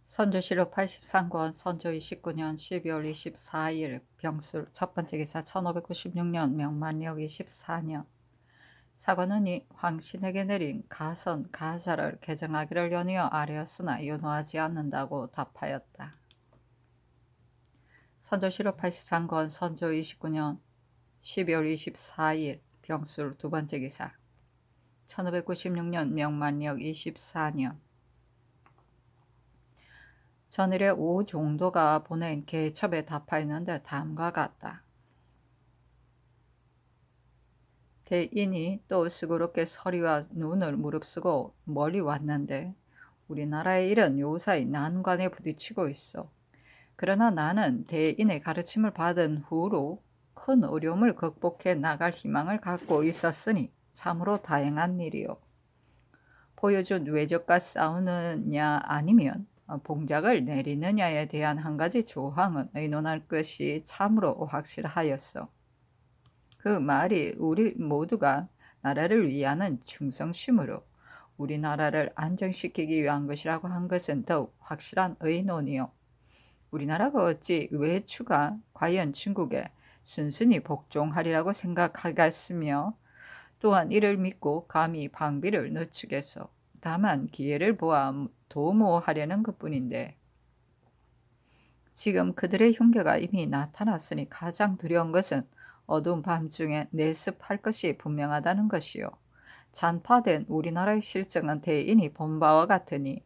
선조실록 83권 선조 29년 12월 24일 병술 첫번째 기사 1596년 명만력 24년 사관은 이 황신에게 내린 가선 가사를 개정하기를 연이어 아뢰었으나 윤호하지 않는다고 답하였다. 선조실록 83권 선조 29년 12월 24일 병술 두번째 기사 1596년 명만력 24년 전일에 오 종도가 보낸 개첩에 답하였는데 다음과 같다. 대인이 또 스그럽게 서리와 눈을 무릅쓰고 멀리 왔는데 우리나라의 일은 요사이 난관에 부딪히고 있어. 그러나 나는 대인의 가르침을 받은 후로 큰 어려움을 극복해 나갈 희망을 갖고 있었으니 참으로 다행한 일이요. 보여준 외적과 싸우느냐 아니면 봉작을 내리느냐에 대한 한 가지 조항은 의논할 것이 참으로 확실하였어. 그 말이 우리 모두가 나라를 위하는 충성심으로 우리나라를 안정시키기 위한 것이라고 한 것은 더욱 확실한 의논이요. 우리나라가 어찌 외추가 과연 중국에 순순히 복종하리라고 생각하겠으며 또한 이를 믿고 감히 방비를 늦추겠소. 다만 기회를 보아 도모하려는 것뿐인데 지금 그들의 흉계가 이미 나타났으니 가장 두려운 것은 어두운 밤중에 내습할 것이 분명하다는 것이요. 잔파된 우리나라의 실정은 대인이 본 바와 같으니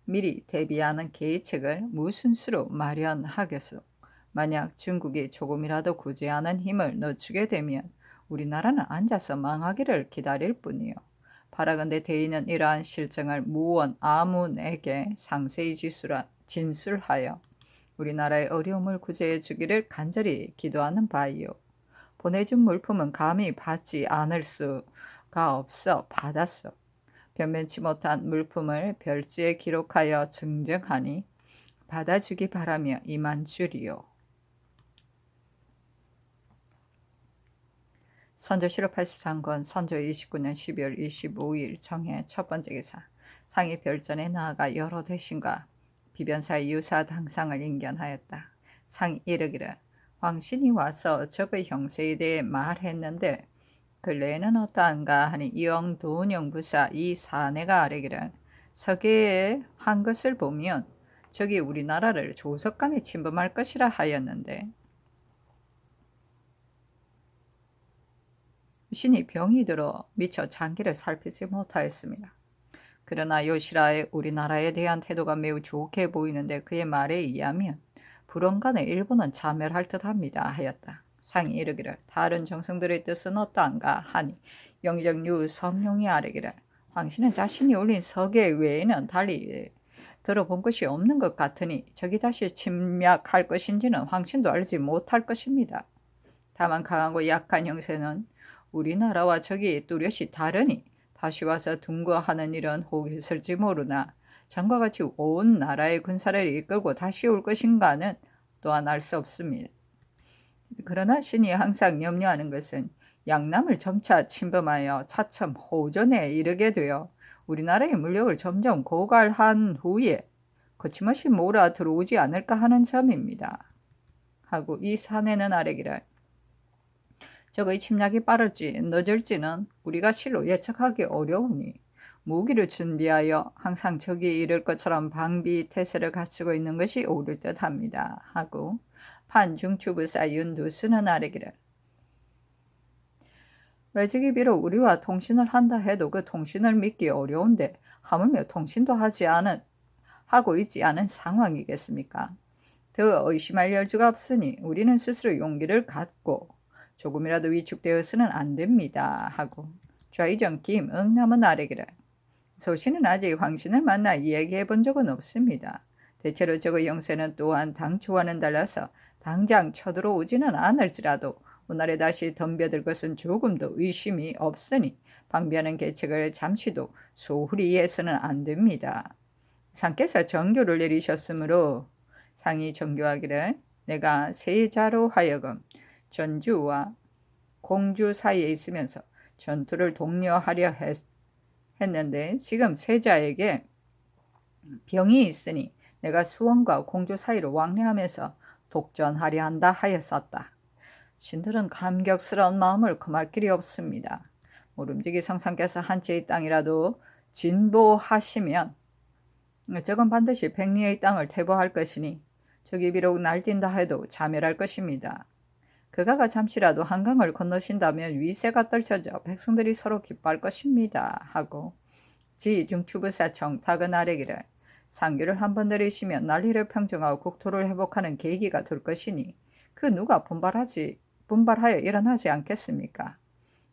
미리 대비하는 계책을 무슨 수로 마련하겠소. 만약 중국이 조금이라도 구제하는 힘을 늦추게 되면 우리나라는 앉아서 망하기를 기다릴 뿐이요. 바라건대 대인은 이러한 실정을 무원 아문에게 상세히 진술하여 우리나라의 어려움을 구제해 주기를 간절히 기도하는 바이요. 보내준 물품은 감히 받지 않을 수가 없어 받았어. 변변치 못한 물품을 별지에 기록하여 증정하니 받아주기 바라며 이만 줄이요. 선조실록 83권 선조 29년 12월 25일 정해 첫번째 기사 상이 별전에 나아가 여러 대신과 비변사의 유사 당상을 인견하였다. 상이 이르기를 황신이 와서 적의 형세에 대해 말했는데 근래에는 어떠한가 하니 이영 도은영 부사 이 사내가 아뢰기를 서계에 한 것을 보면 적이 우리나라를 조석간에 침범할 것이라 하였는데 신이 병이 들어 미처 장기를 살피지 못하였습니다. 그러나 요시라의 우리나라에 대한 태도가 매우 좋게 보이는데 그의 말에 의하면 불언간에 일본은 자멸할 듯합니다 하였다. 상이 이르기를 다른 정성들의 뜻은 어떠한가 하니 영의정 유성룡이 아뢰기를 황신은 자신이 올린 서계 외에는 달리 들어본 것이 없는 것 같으니 적이 다시 침략할 것인지는 황신도 알지 못할 것입니다. 다만 강하고 약한 형세는 우리나라와 적이 뚜렷이 다르니 다시 와서 둥거하는 일은 혹 있을지 모르나 전과 같이 온 나라의 군사를 이끌고 다시 올 것인가는 또한 알 수 없습니다. 그러나 신이 항상 염려하는 것은 양남을 점차 침범하여 차츰 호전에 이르게 되어 우리나라의 물력을 점점 고갈한 후에 거침없이 몰아 들어오지 않을까 하는 점입니다. 하고 이 사내는 아뢰기를 적의 침략이 빠를지 늦을지는 우리가 실로 예측하기 어려우니 무기를 준비하여 항상 적이 이를 것처럼 방비 태세를 갖추고 있는 것이 옳을 듯합니다. 하고 판중추부사 윤두수는 아뢰기를 외적이 비록 우리와 통신을 한다 해도 그 통신을 믿기 어려운데 하물며 통신도 하고 있지 않은 상황이겠습니까? 더 의심할 여지가 없으니 우리는 스스로 용기를 갖고 조금이라도 위축되어서는 안 됩니다. 하고 좌의정 김응남은 아뢰기를 소신은 아직 황신을 만나 이야기해 본 적은 없습니다. 대체로 적의 영세는 또한 당초와는 달라서 당장 쳐들어오지는 않을지라도 오늘에 다시 덤벼들 것은 조금도 의심이 없으니 방비하는 계책을 잠시도 소홀히 해서는 안 됩니다. 상께서 정교를 내리셨으므로 상이 정교하기를 내가 세자로 하여금 전주와 공주 사이에 있으면서 전투를 독려하려 했는데 지금 세자에게 병이 있으니 내가 수원과 공주 사이로 왕래하면서 독전하려 한다 하였었다. 신들은 감격스러운 마음을 금할 길이 없습니다. 모름지기 성상께서 한채의 땅이라도 진보하시면 저건 반드시 백리의 땅을 퇴보할 것이니 저기 비록 날뛴다 해도 자멸할 것입니다. 그가가 잠시라도 한강을 건너신다면 위세가 떨쳐져 백성들이 서로 기뻐할 것입니다. 하고 지중추부사청 탁은 아래기를 상규를 한번 내리시면 난리를 평정하고 국토를 회복하는 계기가 될 것이니 그 누가 분발하여 일어나지 않겠습니까?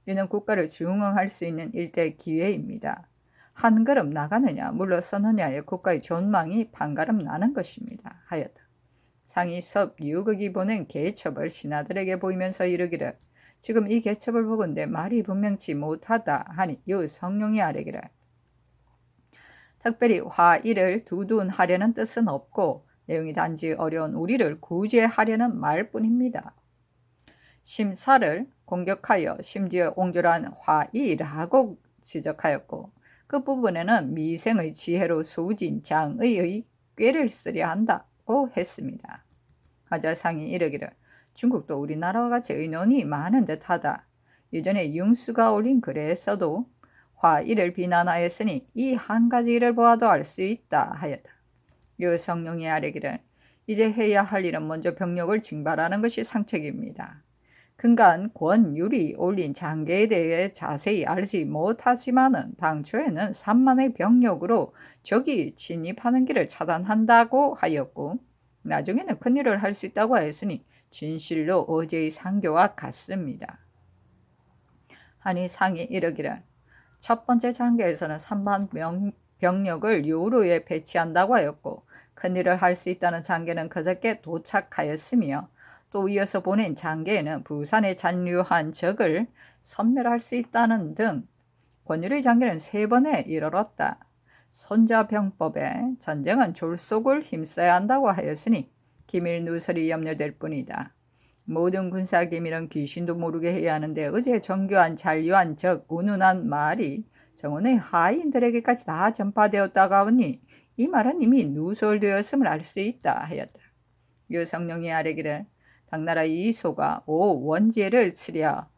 이는 국가를 중흥할 수 있는 일대 기회입니다. 한 걸음 나가느냐 물러서느냐의 국가의 전망이 반가름 나는 것입니다. 하였다. 상이 섭 유극이 보낸 계첩을 신하들에게 보이면서 이르기를 지금 이 계첩을 보건대 말이 분명치 못하다 하니 유 성룡이 아뢰기를 특별히 화의를 두둔하려는 뜻은 없고 내용이 단지 어려운 우리를 구제하려는 말뿐입니다. 심사를 공격하여 심지어 옹졸한 화의라고 지적하였고 그 부분에는 미생의 지혜로 소진 장의의 꾀를 쓰려 한다고 했습니다. 하자 상이 이르기를 중국도 우리나라와 같이 의논이 많은 듯하다. 예전에 융수가 올린 글에서도 화의를 비난하였으니 이 한 가지 일을 보아도 알 수 있다 하였다. 유성룡이 아뢰기를 이제 해야 할 일은 먼저 병력을 징발하는 것이 상책입니다. 근간 권율이 올린 장계에 대해 자세히 알지 못하지만은 당초에는 3만의 병력으로 적이 진입하는 길을 차단한다고 하였고 나중에는 큰일을 할 수 있다고 하였으니 진실로 어제의 상교와 같습니다. 하니 상이 이르기를 첫 번째 장계에서는 3만 병력을 요로에 배치한다고 하였고 큰일을 할 수 있다는 장계는 그저께 도착하였으며 또 이어서 보낸 장계에는 부산에 잔류한 적을 섬멸할 수 있다는 등 권율의 장계는 3번에 이르렀다. 손자병법에 전쟁은 졸속을 힘써야 한다고 하였으니 기밀 누설이 염려될 뿐이다. 모든 군사 기밀은 귀신도 모르게 해야 하는데 어제 정교한 잔류한 적 운운한 말이 정원의 하인들에게까지 다 전파되었다가 하니 이 말은 이미 누설되었음을 알 수 있다 하였다. 유성룡이 아뢰기를 당나라 이소가 오원제를 치려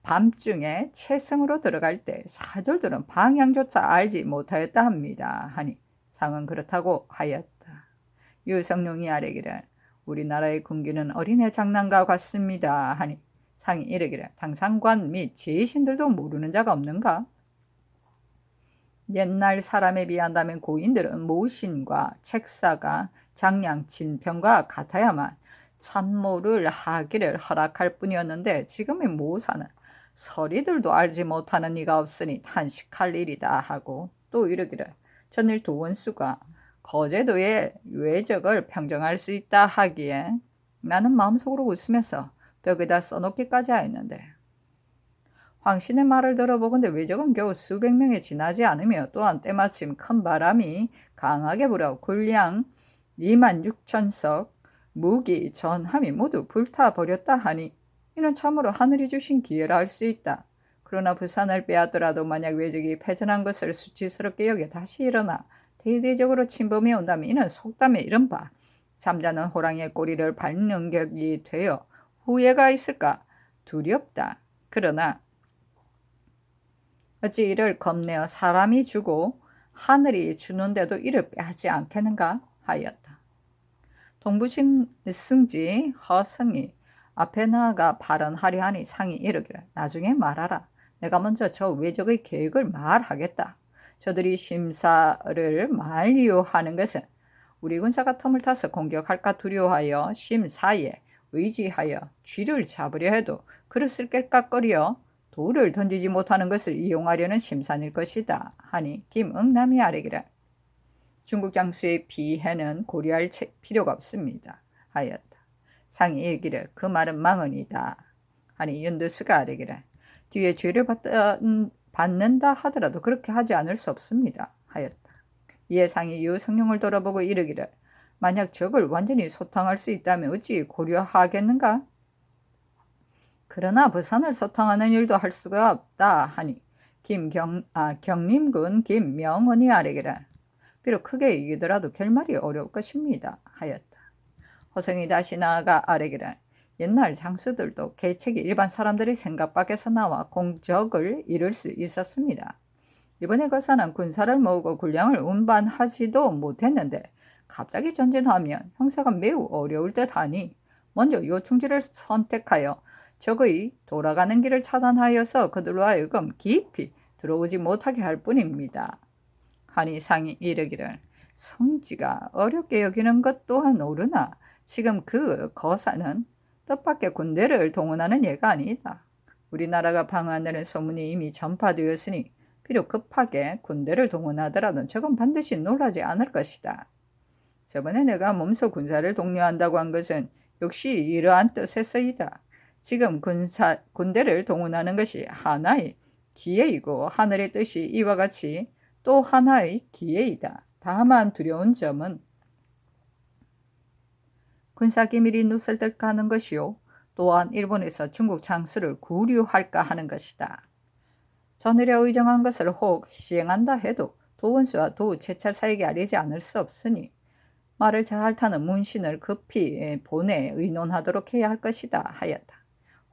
밤중에 채성으로 들어갈 때 사절들은 방향조차 알지 못하였다 합니다. 하니 상은 그렇다고 하였다. 유성룡이 아뢰기를 우리나라의 군기는 어린애 장난과 같습니다. 하니 상이 이르기를 당상관 및 제신들도 모르는 자가 없는가? 옛날 사람에 비한다면 고인들은 모신과 책사가 장량 진평과 같아야만 참모를 하기를 허락할 뿐이었는데 지금의 모사는 서리들도 알지 못하는 이가 없으니 탄식할 일이다 하고 또 이르기를 전일 도원수가 거제도의 외적을 평정할 수 있다 하기에 나는 마음속으로 웃으면서 벽에다 써놓기까지 하였는데 황신의 말을 들어보건대 외적은 겨우 수백 명에 지나지 않으며 또한 때마침 큰 바람이 강하게 불어 군량 26,000석 무기 전함이 모두 불타버렸다 하니 이는 참으로 하늘이 주신 기회라 할 수 있다. 그러나 부산을 빼앗더라도 만약 외적이 패전한 것을 수치스럽게 여겨 다시 일어나 대대적으로 침범해 온다면 이는 속담에 이른바 잠자는 호랑이의 꼬리를 밟는 격이 되어 후회가 있을까 두렵다. 그러나 어찌 이를 겁내어 사람이 주고 하늘이 주는데도 이를 빼앗지 않겠는가 하였다. 동부승지 허성이 앞에 나아가 발언하려 하니 상이 이르기를 나중에 말하라. 내가 먼저 저 외적의 계획을 말하겠다. 저들이 심사를 만류하는 것은 우리 군사가 틈을 타서 공격할까 두려워하여 심사에 의지하여 쥐를 잡으려 해도 그릇을 깰깍거려 돌을 던지지 못하는 것을 이용하려는 심산일 것이다. 하니 김응남이 아뢰기를 중국 장수의 비해는 고려할 필요가 없습니다. 하였다. 상이 이르기를 그 말은 망언이다. 하니 윤두수가 아뢰기를 뒤에 죄를 받는다 하더라도 그렇게 하지 않을 수 없습니다. 하였다. 이에 상이 유성룡을 돌아보고 이르기를 만약 적을 완전히 소탕할 수 있다면 어찌 고려하겠는가? 그러나 부산을 소탕하는 일도 할 수가 없다 하니 경림군 김명원이 아뢰기를 비록 크게 이기더라도 결말이 어려울 것입니다. 하였다. 허성이 다시 나아가 아뢰기를 옛날 장수들도 계책이 일반 사람들의 생각 밖에서 나와 공적을 이룰 수 있었습니다. 이번에 거사는 군사를 모으고 군량을 운반하지도 못했는데 갑자기 전진하면 형사가 매우 어려울 듯하니 먼저 요충지를 선택하여 적의 돌아가는 길을 차단하여서 그들로 하여금 깊이 들어오지 못하게 할 뿐입니다. 하니 상이 이르기를 성지가 어렵게 여기는 것 또한 옳으나 지금 그 거사는 뜻밖의 군대를 동원하는 예가 아니다. 우리나라가 방한다는 소문이 이미 전파되었으니 비록 급하게 군대를 동원하더라도 저건 반드시 놀라지 않을 것이다. 저번에 내가 몸소 군사를 독려한다고 한 것은 역시 이러한 뜻에서이다. 지금 군대를 동원하는 것이 하나의 기회이고 하늘의 뜻이 이와 같이 또 하나의 기회이다. 다만 두려운 점은 군사기밀이 누설될까 하는 것이요. 또한 일본에서 중국 장수를 구류할까 하는 것이다. 전일에 의정한 것을 혹 시행한다 해도 도원수와 도제찰사에게 알리지 않을 수 없으니 말을 잘 타는 문신을 급히 보내 의논하도록 해야 할 것이다 하였다.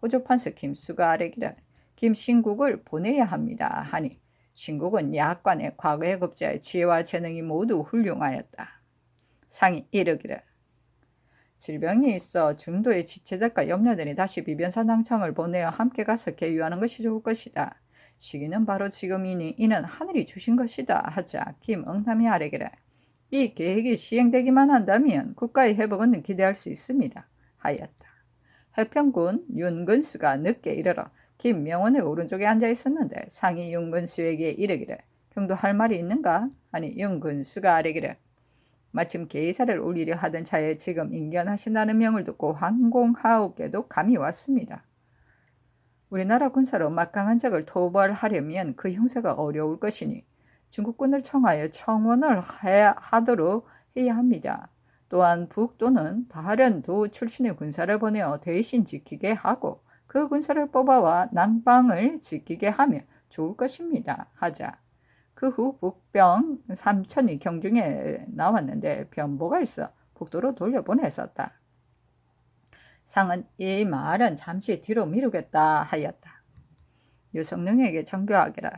호조판서 김수가 아뢰기를 김신국을 보내야 합니다 하니 신국은 약관의 과거의 급제의 지혜와 재능이 모두 훌륭하였다. 상이 이르기를 질병이 있어 중도에 지체될까 염려되니 다시 비변사 낭창을 보내어 함께 가서 계유하는 것이 좋을 것이다. 시기는 바로 지금이니 이는 하늘이 주신 것이다 하자 김응남이 아뢰기를 이 계획이 시행되기만 한다면 국가의 회복은 기대할 수 있습니다 하였다. 해평군 윤근수가 늦게 이르러 김명원의 오른쪽에 앉아 있었는데 상이 윤근수에게 이르기를 경도 할 말이 있는가? 하니 윤근수가 아뢰기를 마침 계사를 올리려 하던 차에 지금 인견하신다는 명을 듣고 황공하옵게도 감이 왔습니다. 우리나라 군사로 막강한 적을 토벌하려면 그 형세가 어려울 것이니 중국군을 청하여 청원을 하도록 해야 합니다. 또한 북도는 다른 도 출신의 군사를 보내어 대신 지키게 하고 그 군사를 뽑아와 남방을 지키게 하면 좋을 것입니다. 하자. 그 후 북병 3천이 경중에 나왔는데 변보가 있어 북도로 돌려보냈었다. 상은 이 말은 잠시 뒤로 미루겠다 하였다. 유성룡에게 정교하기를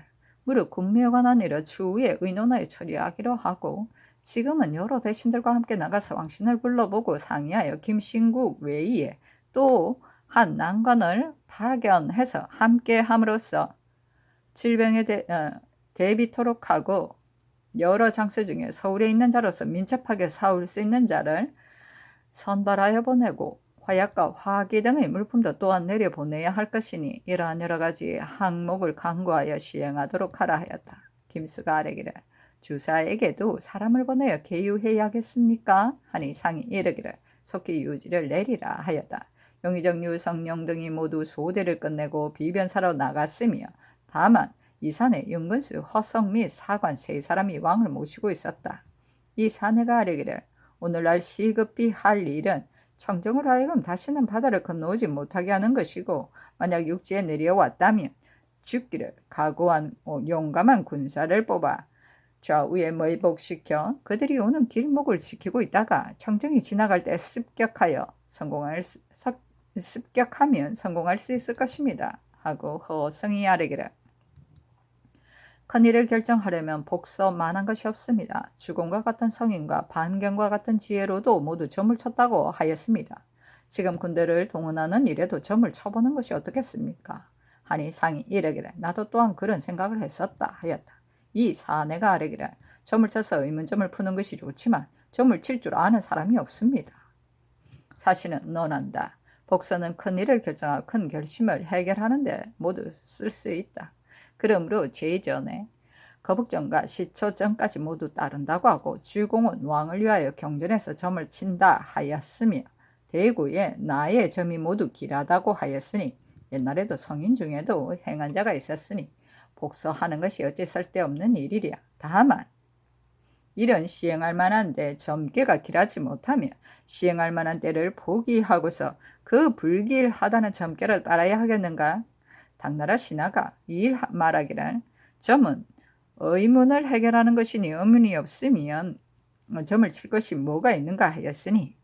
무릇 군매에 관한 일을 추후에 의논하여 처리하기로 하고 지금은 여러 대신들과 함께 나가서 왕신을 불러보고 상의하여 김신국 외에 또 한 난관을 파견해서 함께 함으로써 질병에 대비토록 하고 여러 장수 중에 서울에 있는 자로서 민첩하게 싸울 수 있는 자를 선발하여 보내고 화약과 화기 등의 물품도 또한 내려보내야 할 것이니 이러한 여러 가지 항목을 강구하여 시행하도록 하라 하였다. 김수가 아뢰기를 주사에게도 사람을 보내어 계유해야겠습니까? 하니 상이 이르기를 속히 유지를 내리라 하였다. 용의정 유성룡 등이 모두 소대를 끝내고 비변사로 나갔으며 다만 이 산에 윤근수, 허성 및 사관 세 사람이 왕을 모시고 있었다. 이 사내가 아뢰기를 오늘날 시급히 할 일은 청정으로 하여금 다시는 바다를 건너오지 못하게 하는 것이고 만약 육지에 내려왔다면 죽기를 각오한 용감한 군사를 뽑아 좌우에 매복시켜 그들이 오는 길목을 지키고 있다가 청정이 지나갈 때 습격하면 성공할 수 있을 것입니다. 하고 허성이 아뢰기를 큰일을 결정하려면 복서만한 것이 없습니다. 주공과 같은 성인과 반경과 같은 지혜로도 모두 점을 쳤다고 하였습니다. 지금 군대를 동원하는 일에도 점을 쳐보는 것이 어떻겠습니까? 하니 상이 이르기를 나도 또한 그런 생각을 했었다 하였다. 이 사내가 아뢰기를 점을 쳐서 의문점을 푸는 것이 좋지만 점을 칠 줄 아는 사람이 없습니다. 사실은 논한다. 복서는 큰일을 결정하고 큰 결심을 해결하는데 모두 쓸 수 있다. 그러므로 제전에 거북전과 시초전까지 모두 따른다고 하고 주공은 왕을 위하여 경전에서 점을 친다 하였으며 대구에 나의 점이 모두 길하다고 하였으니 옛날에도 성인 중에도 행한 자가 있었으니 복서하는 것이 어찌 쓸데없는 일이랴. 다만 이런 시행할 만한데 점괘가 길하지 못하며 시행할 만한 때를 포기하고서 그 불길하다는 점괘를 따라야 하겠는가? 당나라 신하가 이 일 말하기를 점은 의문을 해결하는 것이니 의문이 없으면 점을 칠 것이 뭐가 있는가 하였으니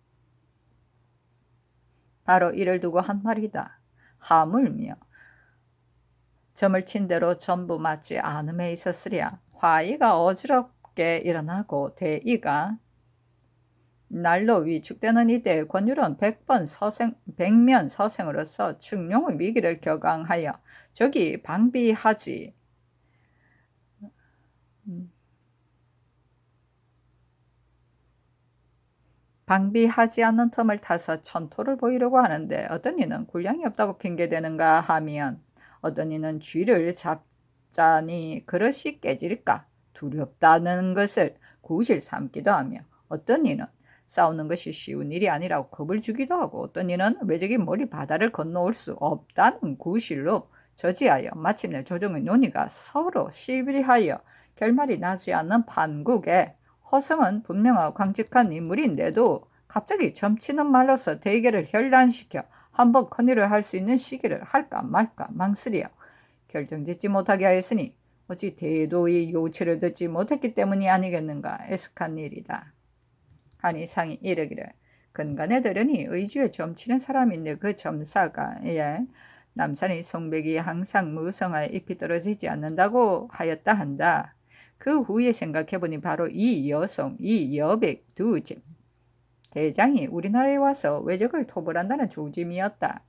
바로 이를 두고 한 말이다. 하물며 점을 친 대로 전부 맞지 않음에 있었으랴. 화의가 어지럽게 일어나고 대의가 날로 위축되는 이때 권율은 백면 서생으로서 충룡의 위기를 격앙하여 저기 방비하지 않는 틈을 타서 천토를 보이려고 하는데 어떤 이는 군량이 없다고 핑계대는가 하면 어떤 이는 쥐를 잡자니 그릇이 깨질까 두렵다는 것을 구실 삼기도 하며 어떤 이는 싸우는 것이 쉬운 일이 아니라고 겁을 주기도 하고 어떤 이는 외적이 머리 바다를 건너올 수 없다는 구실로 저지하여 마침내 조정의 논의가 서로 시비하여 결말이 나지 않는 판국에 허성은 분명하고 강직한 인물인데도 갑자기 점치는 말로서 대결을 현란시켜 한번 컨의를 할 수 있는 시기를 할까 말까 망설여 결정짓지 못하게 하였으니 어찌 대도의 요치를 듣지 못했기 때문이 아니겠는가 애석한 일이다. 하니 상이 이르기를 근간에 들으니 의주에 점치는 사람인데 그 점사가 남산의 송백이 항상 무성하여 잎이 떨어지지 않는다고 하였다 한다. 그 후에 생각해보니 바로 이 여성, 이 여백 두 대장이 우리나라에 와서 외적을 토벌한다는 조짐이었다.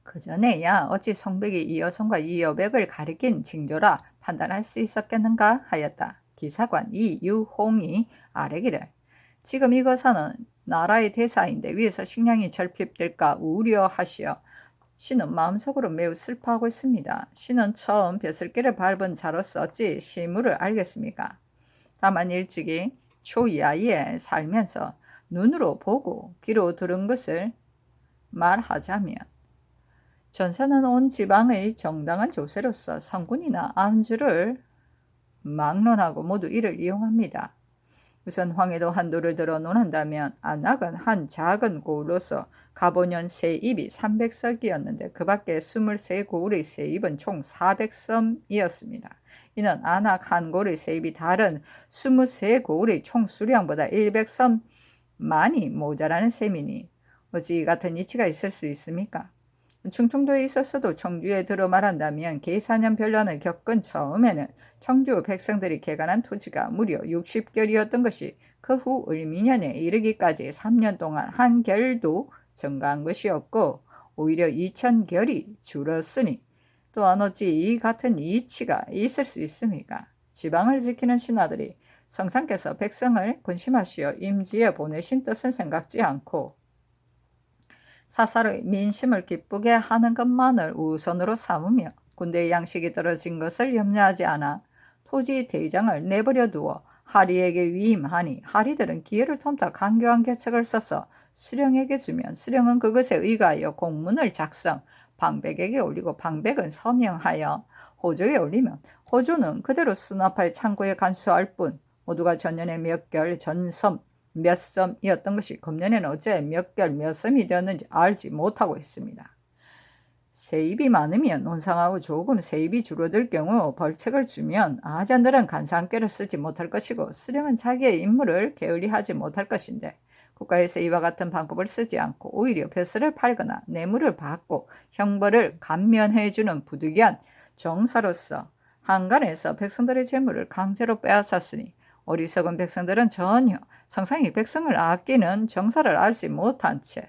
그 전에야 어찌 송백이 이 여성과 이 여백을 가리킨 징조라 판단할 수 있었겠는가 하였다. 기사관 이유홍이 아뢰기를 지금 이 거사는 나라의 대사인데 위에서 식량이 결핍될까 우려하시어 신은 마음속으로 매우 슬퍼하고 있습니다. 신은 처음 벼슬길을 밟은 자로서 어찌 실무를 알겠습니까? 다만 일찍이 초야에 살면서 눈으로 보고 귀로 들은 것을 말하자면 전사는 온 지방의 정당한 조세로서 성군이나 안주를 막론하고 모두 이를 이용합니다. 우선 황해도 한도를 들어 논한다면 안악은 한 작은 고을로서 가보년 세입이 300석이었는데 그 밖에 23고을의 세입은 총 400섬이었습니다. 이는 안악 한 고을의 세입이 다른 23고을의 총 수량보다 100섬 많이 모자라는 셈이니 어찌 이 같은 이치가 있을 수 있습니까? 충청도에 있었어도 청주에 들어 말한다면 계사년 변란을 겪은 처음에는 청주 백성들이 개간한 토지가 무려 60결이었던 것이 그 후 을미년에 이르기까지 3년 동안 한 결도 증가한 것이 없고 오히려 2000결이 줄었으니 또한 어찌 이 같은 이치가 있을 수 있습니까? 지방을 지키는 신하들이 성상께서 백성을 군심하시어 임지에 보내신 뜻은 생각지 않고 사사의 민심을 기쁘게 하는 것만을 우선으로 삼으며 군대의 양식이 떨어진 것을 염려하지 않아 토지 대장을 내버려 두어 하리에게 위임하니 하리들은 기회를 틈타 간교한 계책을 써서 수령에게 주면 수령은 그것에 의거하여 공문을 작성 방백에게 올리고 방백은 서명하여 호조에 올리면 호조는 그대로 수납하여 창고에 간수할 뿐 모두가 전년에 몇 결 전섬 몇 섬이었던 것이 금년에는 어째 몇 결 몇 섬이 되었는지 알지 못하고 있습니다. 세입이 많으면 논상하고 조금 세입이 줄어들 경우 벌책을 주면 아전들은 간사함께를 쓰지 못할 것이고 수령은 자기의 임무를 게을리하지 못할 것인데 국가에서 이와 같은 방법을 쓰지 않고 오히려 벼슬을 팔거나 뇌물을 받고 형벌을 감면해주는 부득이한 정사로서 한간에서 백성들의 재물을 강제로 빼앗았으니 어리석은 백성들은 전혀 성상이 백성을 아끼는 정사를 알지 못한 채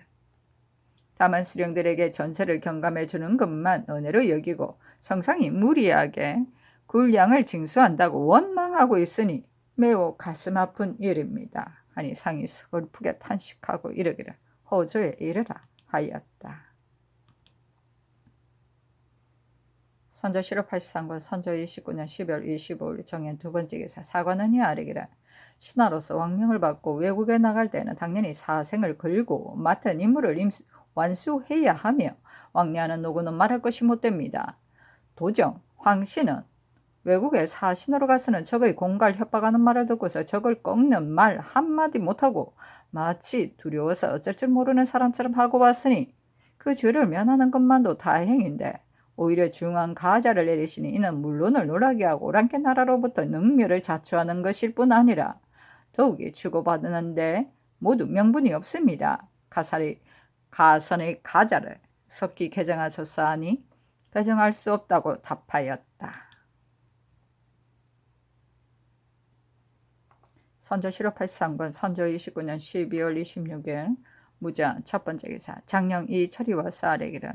다만 수령들에게 전세를 경감해 주는 것만 은혜로 여기고 성상이 무리하게 군량을 징수한다고 원망하고 있으니 매우 가슴 아픈 일입니다. 하니 상이 슬프게 탄식하고 이르기를 호조에 이르라 하였다. 선조실록 83권 선조 29년 12월 25일 정연 두 번째 기사 사관원이 아뢰기를 신하로서 왕명을 받고 외국에 나갈 때는 당연히 사생을 걸고 맡은 임무를 완수해야 하며 왕래하는 노고는 말할 것이 못됩니다. 도정 황씨는 외국에 사신으로 가서는 적의 공갈 협박하는 말을 듣고서 적을 꺾는 말 한마디 못하고 마치 두려워서 어쩔 줄 모르는 사람처럼 하고 왔으니 그 죄를 면하는 것만도 다행인데 오히려 중한 가자를 내리시니 이는 물론을 노라게 하고 오랑캐 나라로부터 능멸을 자초하는 것일 뿐 아니라 더욱이 주고받는데 모두 명분이 없습니다. 가선의 가자를 석기 개정하셨사하니 개정할 수 없다고 답하였다. 선조 실업 83권 선조 29년 12월 26일 무전 첫 번째 기사 장령 이철이와 싸아래기를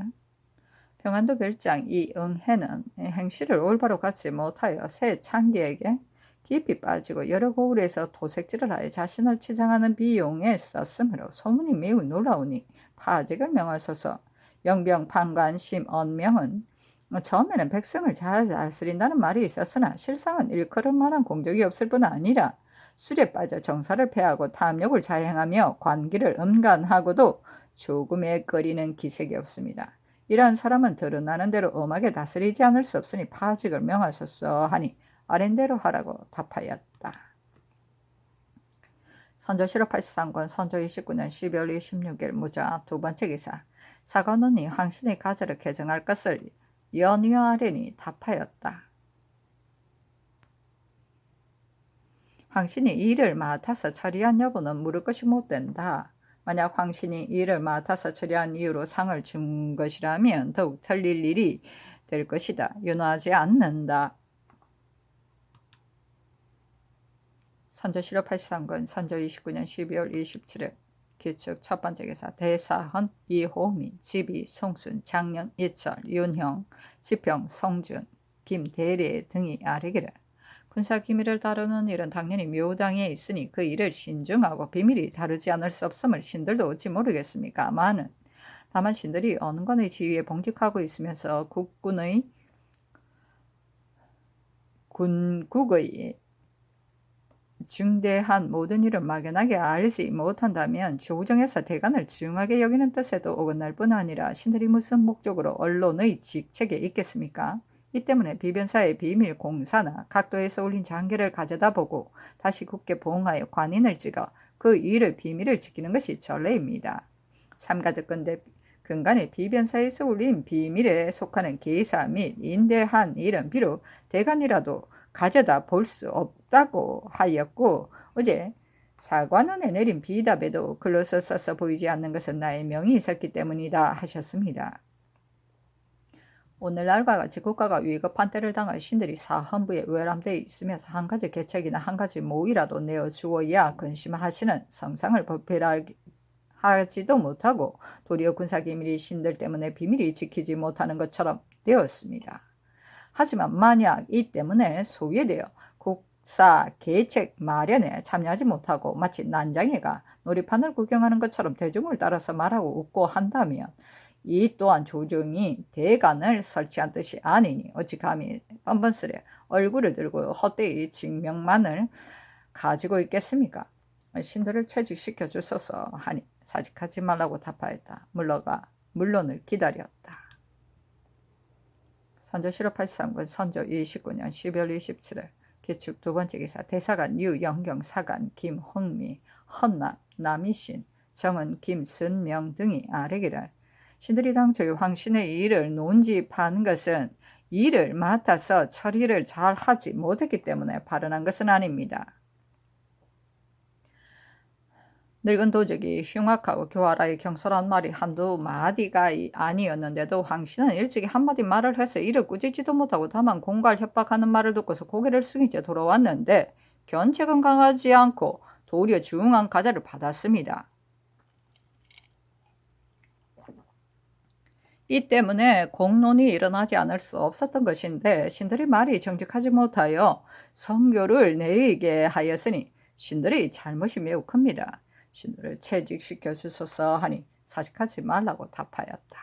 평안도 별장 이응해는 행실을 올바로 갖지 못하여 새 창기에게 깊이 빠지고 여러 고을에서 도색질을 하여 자신을 치장하는 비용에 썼으므로 소문이 매우 놀라우니 파직을 명하소서. 영병 판관 심언명은 처음에는 백성을 잘 다스린다는 말이 있었으나 실상은 일컬을 만한 공적이 없을 뿐 아니라 술에 빠져 정사를 패하고 탐욕을 자행하며 관기를 음간하고도 조금의 거리는 기색이 없습니다. 이러한 사람은 드러나는 대로 엄하게 다스리지 않을 수 없으니 파직을 명하소서 하니 아랜대로 하라고 답하였다. 선조 실업 83권 선조 29년 12월 26일 무자 두 번째 기사 사관원이 황신의 가자를 개정할 것을 연의하려니 답하였다. 황신이 이 일을 맡아서 처리한 여부는 물을 것이 못된다. 만약 황신이 이 일을 맡아서 처리한 이유로 상을 준 것이라면 더욱 틀릴 일이 될 것이다. 윤호하지 않는다. 선조 실업 83권 선조 29년 12월 27일 기축 첫 번째 기사 대사헌 이호미 지비 송순 장령 이철 윤형 지평 성준 김대례 등이 아뢰기를 군사 기밀을 다루는 일은 당연히 묘당에 있으니 그 일을 신중하고 비밀이 다루지 않을 수 없음을 신들도 어찌 모르겠습니까마는 다만 신들이 언관의 지위에 봉직하고 있으면서 군국의 중대한 모든 일을 막연하게 알지 못한다면 조정에서 대간을 중하게 여기는 뜻에도 어긋날 뿐 아니라 신들이 무슨 목적으로 언론의 직책에 있겠습니까? 이 때문에 비변사의 비밀 공사나 각도에서 올린 장계를 가져다 보고 다시 굳게 보응하여 관인을 찍어 그 일의 비밀을 지키는 것이 전례입니다. 삼가득근대 근간에 비변사에서 올린 비밀에 속하는 계사 및 인대한 일은 비록 대간이라도 가져다 볼 수 없다고 하였고 어제 사관원에 내린 비답에도 글로서 써서 보이지 않는 것은 나의 명이 있었기 때문이다 하셨습니다. 오늘날과 같이 국가가 위급한 때를 당할 신들이 사헌부에 외람되어 있으면서 한 가지 계책이나 한 가지 모이라도 내어주어야 근심하시는 성상을 벌필하지도 못하고 도리어 군사기밀이 신들 때문에 비밀이 지키지 못하는 것처럼 되었습니다. 하지만 만약 이 때문에 소외되어 국사 계책 마련에 참여하지 못하고 마치 난장이가 놀이판을 구경하는 것처럼 대중을 따라서 말하고 웃고 한다면 이 또한 조정이 대간을 설치한 뜻이 아니니 어찌 감히 뻔뻔스레 얼굴을 들고 헛되이 직명만을 가지고 있겠습니까? 신들을 채직시켜 주소서 하니 사직하지 말라고 답하였다. 물론을 기다렸다. 선조 실업 83권 선조 29년 12월 27일 기축 두 번째 기사 대사관 유영경 사관 김홍미 헌남 남이신 정은 김순명 등이 아뢰기를 신들이 당초에 황신의 일을 논집한 것은 일을 맡아서 처리를 잘 하지 못했기 때문에 발언한 것은 아닙니다. 늙은 도적이 흉악하고 교활하여 경솔한 말이 한두 마디가 아니었는데도 황신은 일찍이 한마디 말을 해서 이를 꾸짖지도 못하고 다만 공갈 협박하는 말을 듣고서 고개를 숙이자 돌아왔는데 견책은 강하지 않고 도리어 중한 가자를 받았습니다. 이 때문에 공론이 일어나지 않을 수 없었던 것인데 신들의 말이 정직하지 못하여 성교를 내리게 하였으니 신들의 잘못이 매우 큽니다. 신들을 채직시켜 주소서 하니 사직하지 말라고 답하였다.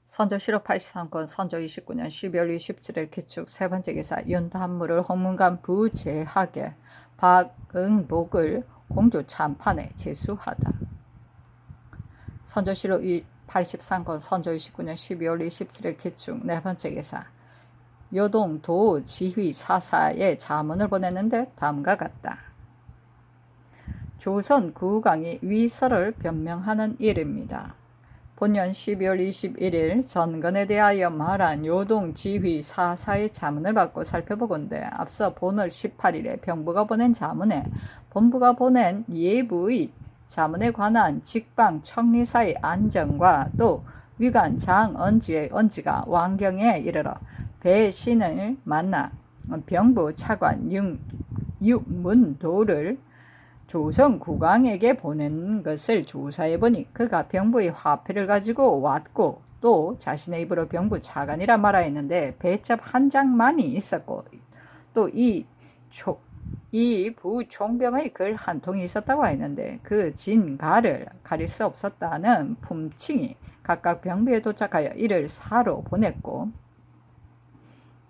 선조 실업 83권 선조 29년 12월 27일 기축 세 번째 기사 윤단물을 홍문관 부재하게 박응복을 공조 참판에 제수하다. 선조 실업 83권 선조 29년 12월 27일 기축 네 번째 기사 요동 도 지휘 사사에 자문을 보냈는데 다음과 같다. 조선 구강이 위서를 변명하는 일입니다. 본년 12월 21일 전건에 대하여 말한 요동 지휘 4사의 자문을 받고 살펴보건대 앞서 본월 18일에 병부가 보낸 자문에 본부가 보낸 예부의 자문에 관한 직방 청리사의 안정과 또 위관 장언지의 언지가 왕경에 이르러 배신을 만나 병부 차관 육문도를 조선 국왕에게 보낸 것을 조사해보니 그가 병부의 화폐를 가지고 왔고 또 자신의 입으로 병부 차관이라 말하였는데 배첩 한 장만이 있었고 또 이 부총병의 글 한 통이 있었다고 했는데 그 진가를 가릴 수 없었다는 품칭이 각각 병부에 도착하여 이를 사로 보냈고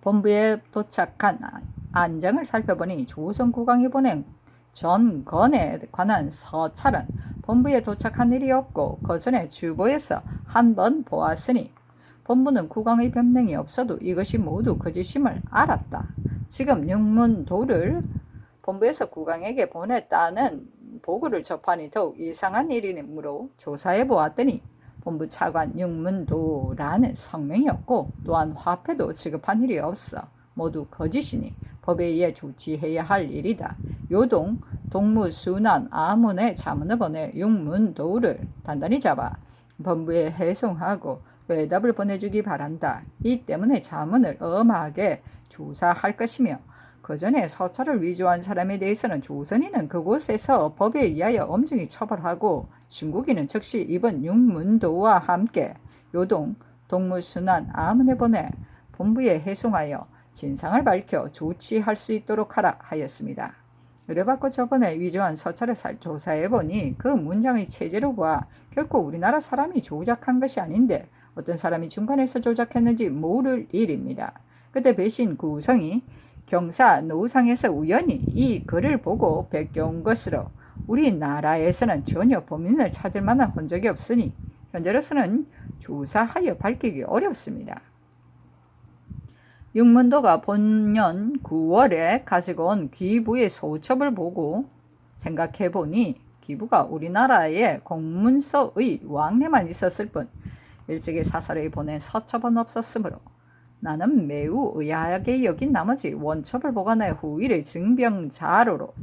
본부에 도착한 안정을 살펴보니 조선 국왕이 보낸 전건에 관한 서찰은 본부에 도착한 일이 없고 그 전에 주보에서 한 번 보았으니 본부는 국왕의 변명이 없어도 이것이 모두 거짓임을 알았다. 지금 육문도를 본부에서 국왕에게 보냈다는 보고를 접하니 더욱 이상한 일이므로 조사해 보았더니 본부 차관 육문도라는 성명이 없고 또한 화폐도 지급한 일이 없어 모두 거짓이니 법에 의해 조치해야 할 일이다. 요동 동무순안 아문의 자문을 보내 육문도를 단단히 잡아 본부에 해송하고 외답을 보내주기 바란다. 이 때문에 자문을 엄하게 조사할 것이며 그 전에 서찰을 위조한 사람에 대해서는 조선인은 그곳에서 법에 의하여 엄중히 처벌하고 중국인은 즉시 이번 육문도와 함께 요동 동무순안 아문에 보내 본부에 해송하여 진상을 밝혀 조치할 수 있도록 하라 하였습니다. 의뢰받고 저번에 위조한 서찰을 조사해보니 그 문장의 체제로 봐 결코 우리나라 사람이 조작한 것이 아닌데 어떤 사람이 중간에서 조작했는지 모를 일입니다. 그때 배신 구성이 경사 노상에서 우연히 이 글을 보고 베껴온 것으로 우리나라에서는 전혀 범인을 찾을 만한 흔적이 없으니 현재로서는 조사하여 밝히기 어렵습니다. 육문도가 본년 9월에 가지고 온 귀부의 소첩을 보고 생각해보니 귀부가 우리나라에 공문서의 왕래만 있었을 뿐 일찍이 사설에 보낸 서첩은 없었으므로 나는 매우 의아하게 여긴 나머지 원첩을 보관해 후일의 증빙 자료로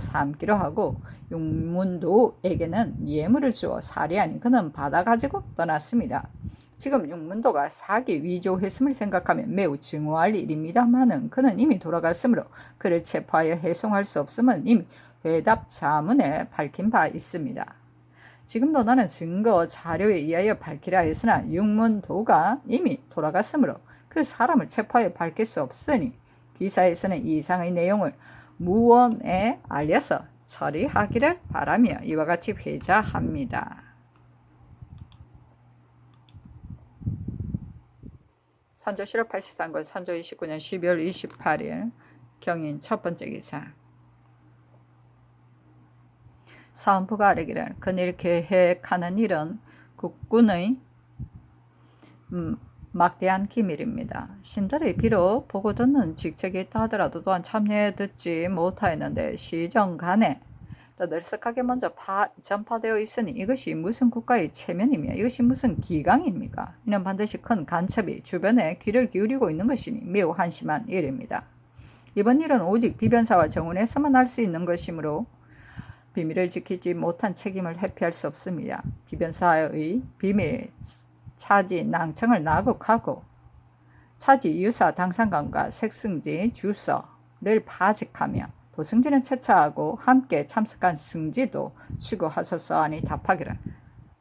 삼기로 하고 육문도에게는 예물을 주어 사리하니 그는 받아가지고 떠났습니다. 지금 육문도가 사기 위조했음을 생각하면 매우 증오할 일입니다마는 그는 이미 돌아갔으므로 그를 체포하여 해송할 수 없음은 이미 회답 자문에 밝힌 바 있습니다. 지금도 나는 증거 자료에 의하여 밝히라 했으나 육문도가 이미 돌아갔으므로 그 사람을 체포하여 밝힐 수 없으니 기사에서는 이상의 내용을 무원에 알려서 처리하기를 바라며 이와 같이 회자합니다. 선조 실록 83권 선조 29년 12월 28일 경인 첫 번째 기사. 사헌부가 아뢰기를 그늘 계획하는 일은 국군의 막대한 기밀입니다. 신들이 비록 보고 듣는 직책이 있다 하더라도 또한 참여해 듣지 못하였는데 시정 간에 떠들썩하게 먼저 전파되어 있으니 이것이 무슨 국가의 체면이며 이것이 무슨 기강입니까? 이는 반드시 큰 간첩이 주변에 귀를 기울이고 있는 것이니 매우 한심한 일입니다. 이번 일은 오직 비변사와 정원에서만 할 수 있는 것이므로 비밀을 지키지 못한 책임을 회피할 수 없습니다. 비변사의 비밀 차지 낭청을 나국하고 차지 유사 당상관과 색승지 주서를 파직하며 도승지는 채차하고 함께 참석한 승지도 추구하소서 하니 답하기를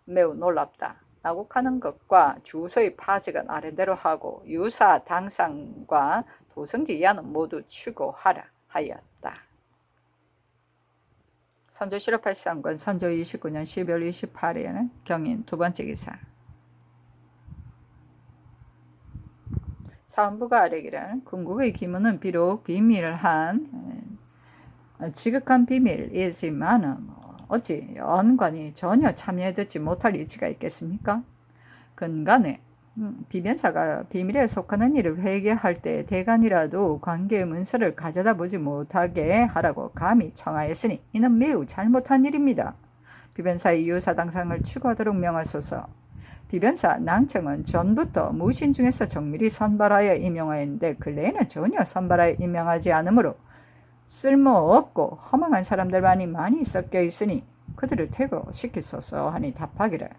매우 놀랍다. 나국하는 것과 주소의 파직은 아래대로 하고 유사 당상과 도승지 이하는 모두 추구하라 하였다. 선조 실록 83권 선조 29년 12월 28일 경인 두 번째 기사. 사헌부가 아뢰기를 궁극의 기문은 비록 비밀한 지극한 비밀이지만은 어찌 연관이 전혀 참여해 듣지 못할 이치가 있겠습니까? 근간에 비변사가 비밀에 속하는 일을 회개할 때 대간이라도 관계의 문서를 가져다 보지 못하게 하라고 감히 청하였으니 이는 매우 잘못한 일입니다. 비변사의 유사 당상을 추구하도록 명하소서. 비변사 낭청은 전부터 무신 중에서 정밀히 선발하여 임명하였는데 근래에는 전혀 선발하여 임명하지 않으므로 쓸모없고 허망한 사람들만이 많이 섞여 있으니 그들을 퇴거시키소서 하니 답하기를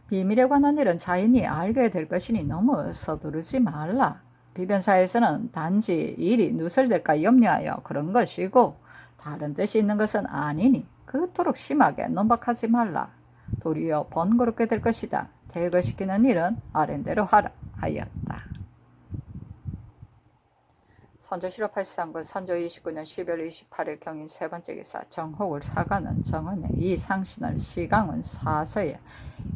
비밀에 관한 일은 자인이 알게 될 것이니 너무 서두르지 말라. 비변사에서는 단지 일이 누설될까 염려하여 그런 것이고 다른 뜻이 있는 것은 아니니 그토록 심하게 논박하지 말라. 도리어 번거롭게 될 것이다. 퇴거시키는 일은 아랜대로 하라 하였다. 선조 실업 83군 선조 29년 12월 28일 경인 세 번째 기사 정혹을 사관은 정은에 이 상신을 시강은 사서에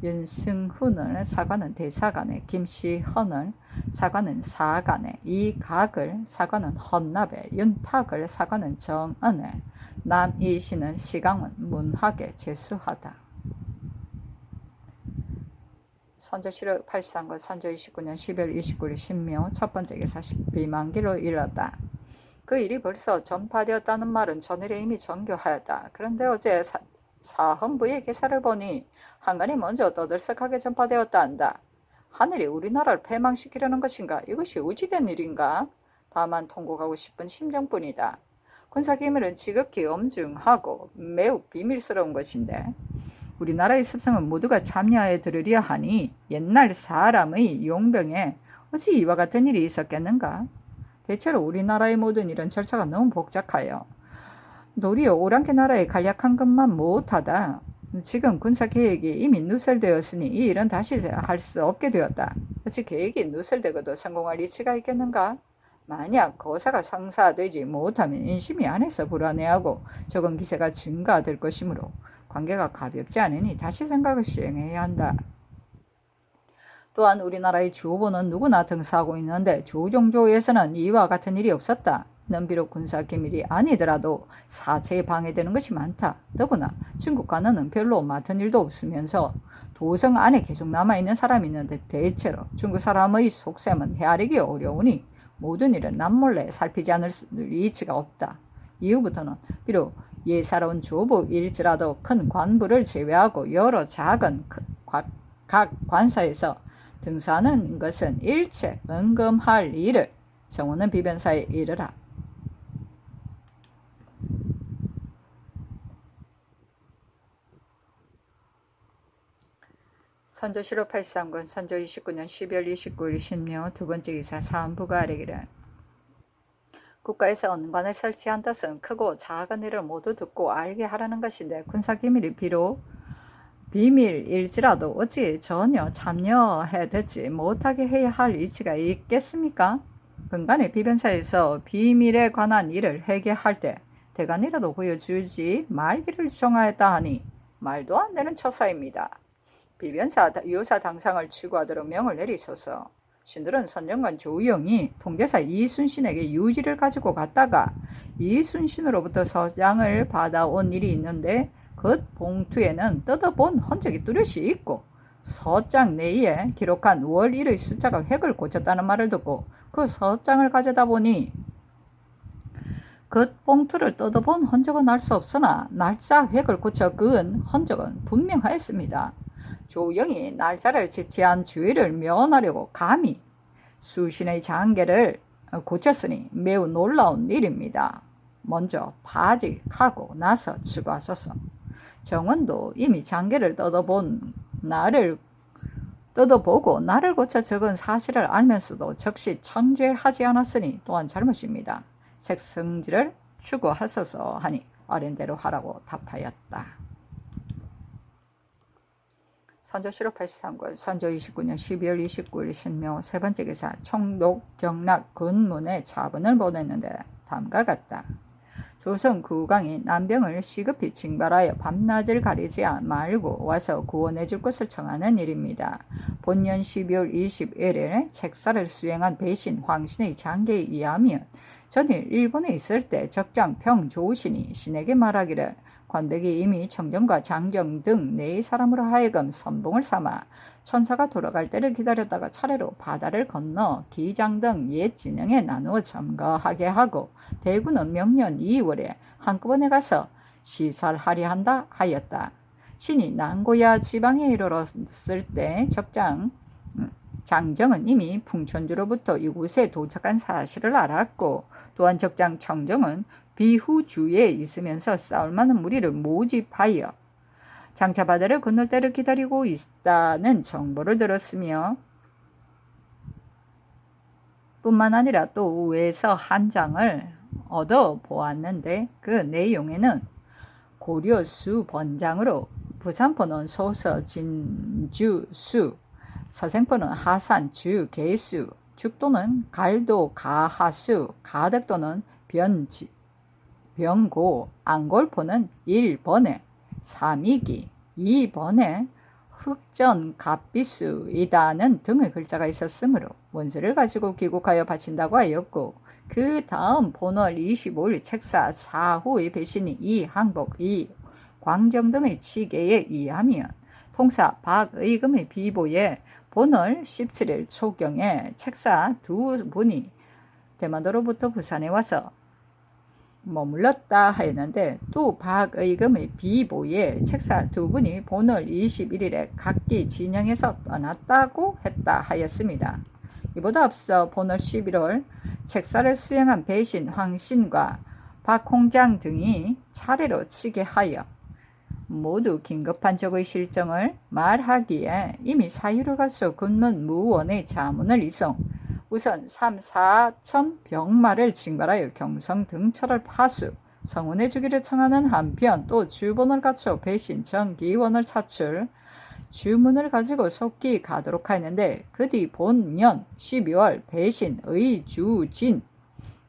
윤승훈을 사관은 대사관에 김시헌을 사관은 사관에 이 각을 사관은 헌납에 윤탁을 사관은 정은에 남이신을 시강은 문학에 제수하다. 선조 실업 83군 선조 29년 12월 29일 신묘 첫 번째 기사 비만기로 일렀다. 그 일이 벌써 전파되었다는 말은 전일에 이미 전교하였다. 그런데 어제 사헌부의 기사를 보니 한간이 먼저 떠들썩하게 전파되었다 한다. 하늘이 우리나라를 패망시키려는 것인가? 이것이 어찌된 일인가? 다만 통곡하고 싶은 심정뿐이다. 군사기밀은 지극히 엄중하고 매우 비밀스러운 것인데 우리나라의 습성은 모두가 참여하여 들으려 하니 옛날 사람의 용병에 어찌 이와 같은 일이 있었겠는가? 대체로 우리나라의 모든 일은 절차가 너무 복잡하여 도리어 오랑캐 나라의 간략한 것만 못하다. 지금 군사계획이 이미 누설되었으니 이 일은 다시 할 수 없게 되었다. 어찌 계획이 누설되고도 성공할 이치가 있겠는가? 만약 거사가 성사되지 못하면 인심이 안에서 불안해하고 적은 기세가 증가될 것이므로 관계가 가볍지 않으니 다시 생각을 시행해야 한다. 또한 우리나라의 주호보는 누구나 등사하고 있는데 조종조에서는 이와 같은 일이 없었다. 는 비록 군사기밀이 아니더라도 사체에 방해되는 것이 많다. 더구나 중국과는 별로 맡은 일도 없으면서 도성 안에 계속 남아있는 사람이 있는데 대체로 중국 사람의 속셈은 헤아리기 어려우니 모든 일은 남몰래 살피지 않을 이치가 없다. 이후부터는 비록 예사로운 조부일지라도 큰 관부를 제외하고 여러 작은 각 관사에서 등사하는 것은 일체 은금할 일을 정원은 비변사에 이르라. 선조 실업 83군 선조 29년 12월 29일 신묘 두 번째 기사 사헌부가 아뢰기를 국가에서 언관을 설치한 뜻은 크고 작은 일을 모두 듣고 알게 하라는 것인데 군사기밀이 비록 비밀일지라도 어찌 전혀 참여해되지 못하게 해야 할 이치가 있겠습니까? 근간의 비변사에서 비밀에 관한 일을 회개할 때 대간이라도 보여주지 말기를 정하였다 하니 말도 안 되는 처사입니다. 비변사 유사 당상을 추구하도록 명을 내리소서. 신들은 선정관 조우영이 통제사 이순신에게 유지를 가지고 갔다가 이순신으로부터 서장을 받아온 일이 있는데 그 봉투에는 뜯어본 흔적이 뚜렷이 있고 서장 내에 기록한 월 1의 숫자가 획을 고쳤다는 말을 듣고 그 서장을 가져다 보니 그 봉투를 뜯어본 흔적은 알 수 없으나 날짜 획을 고쳐 그은 흔적은 분명하였습니다. 조우영이 날짜를 지체한 주의를 면하려고 감히 수신의 장계를 고쳤으니 매우 놀라운 일입니다. 먼저 파직하고 나서 추가하소서. 정원도 이미 장계를 뜯어보고 나를 고쳐 적은 사실을 알면서도 적시 청죄하지 않았으니 또한 잘못입니다. 색성지를 추구하소서 하니 아랜대로 하라고 답하였다. 선조 실업 83군 선조 29년 12월 29일 신묘 세 번째 기사 총독 경락 군문에 자문을 보냈는데 다음과 같다. 조선 국왕이 난병을 시급히 징발하여 밤낮을 가리지 말고 와서 구원해 줄 것을 청하는 일입니다. 본년 12월 21일에 책사를 수행한 배신 황신의 장계에 의하면 전일 일본에 있을 때 적장 평조신이 신에게 말하기를 관백이 이미 청정과 장정 등 네 사람으로 하여금 선봉을 삼아 천사가 돌아갈 때를 기다렸다가 차례로 바다를 건너 기장 등 옛 진영에 나누어 점거하게 하고 대구는 명년 2월에 한꺼번에 가서 시살하려 한다 하였다. 신이 난고야 지방에 이르렀을 때 장정은 이미 풍천주로부터 이곳에 도착한 사실을 알았고, 또한 적장 청정은 비후주에 있으면서 싸울 만한 무리를 모집하여 장차 바다를 건널 때를 기다리고 있다는 정보를 들었으며, 뿐만 아니라 또 외서 한 장을 얻어 보았는데, 그 내용에는 고려수 번장으로 부산포는 소서 진주수, 서생포는 하산 주계수, 죽도는 갈도 가하수, 가덕도는 병고, 안골포는 1번에 삼이기, 2번에 흑전갑비수이다는 등의 글자가 있었으므로 원서를 가지고 귀국하여 바친다고 하였고, 그 다음 본월 25일 책사 사후의 배신이 이항복, 이광정 등의 치계에 의하면 통사 박의금의 비보에 본월 17일 초경에 책사 두 분이 대만도로부터 부산에 와서 머물렀다 하였는데, 또 박의금의 비보에 책사 두 분이 본월 21일에 각기 진영에서 떠났다고 했다 하였습니다. 이보다 앞서 본월 11월 책사를 수행한 배신 황신과 박홍장 등이 차례로 치게 하여 모두 긴급한 적의 실정을 말하기에 이미 사유를 갖춰 군문 무원의 자문을 이송, 우선 3, 4천 병마를 징발하여 경성 등처를 파수, 성원해 주기를 청하는 한편, 또 주본을 갖춰 배신 정기원을 차출, 주문을 가지고 속기 가도록 하였는데, 그 뒤 본년 12월 배신 의주진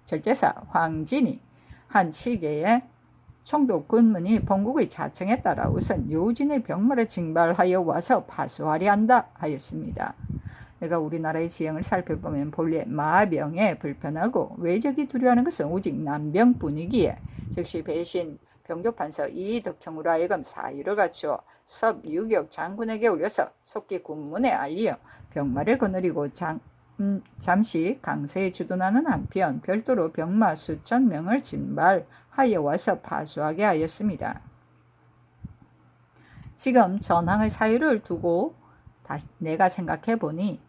절제사 황진이 한 치계에 총독 군문이 본국의 자청에 따라 우선 요진의 병마를 징발하여 와서 파수하려 한다 하였습니다. 내가 우리나라의 지형을 살펴보면 본래 마병에 불편하고 외적이 두려워하는 것은 오직 남병뿐이기에, 즉시 배신 병조판서 이덕형으로 하여금 사유를 갖추어 섭유격 장군에게 올려서 속기 군문에 알리어 병마를 거느리고 잠시 강세에 주둔하는 한편, 별도로 병마 수천 명을 진발하여 와서 파수하게 하였습니다. 지금 전항의 사유를 두고 내가 생각해 보니,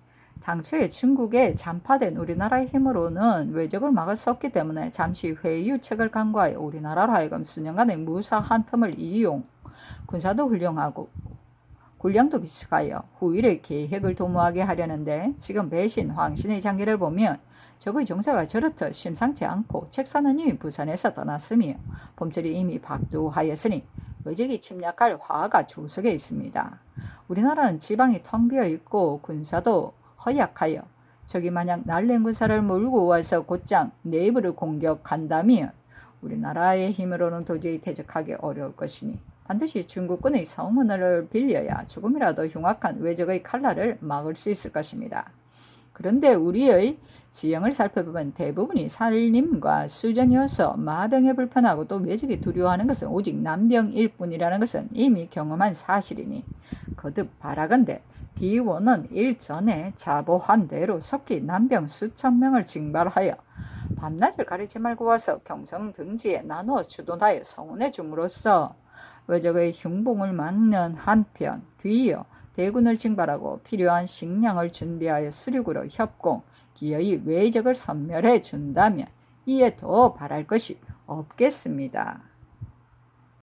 당초에 중국에 잔파된 우리나라의 힘으로는 외적을 막을 수 없기 때문에 잠시 회유책을 강구하여 우리나라로 하여금 수년간의 무사 한 틈을 이용, 군사도 훌륭하고 군량도 비축하여 후일의 계획을 도모하게 하려는데, 지금 배신 황신의 장기를 보면 적의 정세가 저렇듯 심상치 않고, 책사는 이미 부산에서 떠났으며 봄철이 이미 박두하였으니 외적이 침략할 화가 조석에 있습니다. 우리나라는 지방이 텅 비어 있고 군사도 허약하여 적이 만약 날랜 군사를 몰고 와서 곧장 내부를 공격한다면 우리나라의 힘으로는 도저히 대적하기 어려울 것이니, 반드시 중국군의 성문을 빌려야 조금이라도 흉악한 외적의 칼날을 막을 수 있을 것입니다. 그런데 우리의 지형을 살펴보면 대부분이 산림과 수전이어서 마병에 불편하고 또 외적이 두려워하는 것은 오직 남병일 뿐이라는 것은 이미 경험한 사실이니, 거듭 바라건대 기원은 일전에 자보한 대로 속히 남병 수천 명을 징발하여 밤낮을 가리지 말고 와서 경성 등지에 나누어 주둔하여 성원해 줌으로써 외적의 흉봉을 막는 한편, 뒤이어 대군을 징발하고 필요한 식량을 준비하여 수륙으로 협공, 기어이 외적을 섬멸해 준다면 이에 더 바랄 것이 없겠습니다.